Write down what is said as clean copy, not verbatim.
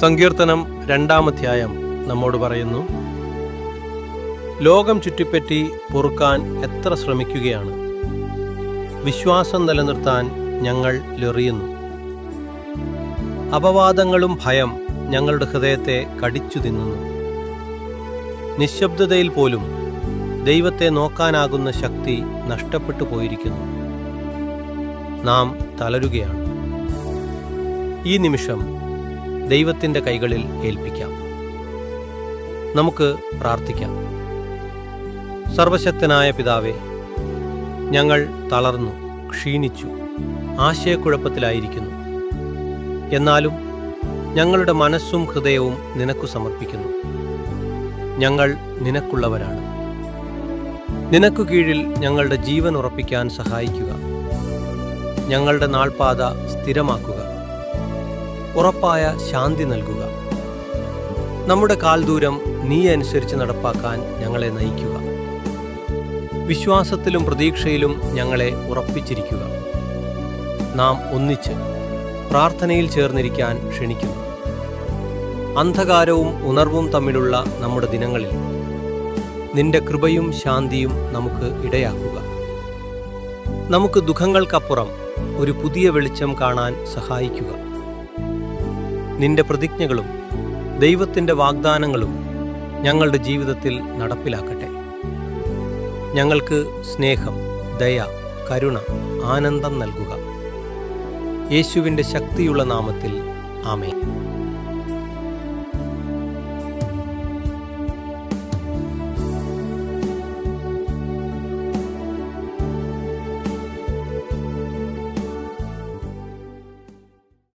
സങ്കീർത്തനം 2-ാം അധ്യായം നമ്മോട് പറയുന്നു, ലോകം ചുറ്റിപ്പറ്റി പൊറുക്കാൻ എത്ര ശ്രമിക്കുകയാണ്, വിശ്വാസം നിലനിർത്താൻ ഞങ്ങൾ ലൊറിയുന്നു. അപവാദങ്ങളും ഭയം ഞങ്ങളുടെ ഹൃദയത്തെ കടിച്ചു തിന്നുന്നു. നിശബ്ദതയിൽ പോലും ദൈവത്തെ നോക്കാനാകുന്ന ശക്തി നഷ്ടപ്പെട്ടു പോയിരിക്കുന്നു. നാം തളരുകയാണ്. ഈ നിമിഷം ദൈവത്തിൻ്റെ കൈകളിൽ ഏൽപ്പിക്കാം. നമുക്ക് പ്രാർത്ഥിക്കാം. സർവശക്തനായ പിതാവേ, ഞങ്ങൾ തളർന്നു, ക്ഷീണിച്ചു, ആശയക്കുഴപ്പത്തിലായിരിക്കുന്നു. എന്നാലും ഞങ്ങളുടെ മനസ്സും ഹൃദയവും നിനക്കു സമർപ്പിക്കുന്നു. ഞങ്ങൾ നിനക്കുള്ളവരാണ്. നിനക്കു കീഴിൽ ഞങ്ങളുടെ ജീവൻ ഉറപ്പിക്കാൻ സഹായിക്കുക. ഞങ്ങളുടെ നാൾപാത സ്ഥിരമാക്കുക. ഉറപ്പായ ശാന്തി നൽകുക. നമ്മുടെ കാൽദൂരം നീ അനുസരിച്ച് നടപ്പാക്കാൻ ഞങ്ങളെ നയിക്കുക. വിശ്വാസത്തിലും പ്രതീക്ഷയിലും ഞങ്ങളെ ഉറപ്പിച്ചിരിക്കുക. നാം ഒന്നിച്ച് പ്രാർത്ഥനയിൽ ചേർന്നിരിക്കാൻ ക്ഷണിക്കുന്നു. അന്ധകാരവും ഉണർവും തമ്മിലുള്ള നമ്മുടെ ദിനങ്ങളിൽ നിന്റെ കൃപയും ശാന്തിയും നമുക്ക് ഇടയാക്കുക. നമുക്ക് ദുഃഖങ്ങൾക്കപ്പുറം ഒരു പുതിയ വെളിച്ചം കാണാൻ സഹായിക്കുക. നിന്റെ പ്രതിജ്ഞകളും ദൈവത്തിൻ്റെ വാഗ്ദാനങ്ങളും ഞങ്ങളുടെ ജീവിതത്തിൽ നടപ്പിലാക്കട്ടെ. ഞങ്ങൾക്ക് സ്നേഹം, ദയ, കരുണ, ആനന്ദം നൽകുക. യേശുവിൻ്റെ ശക്തിയുള്ള നാമത്തിൽ ആമേൻ.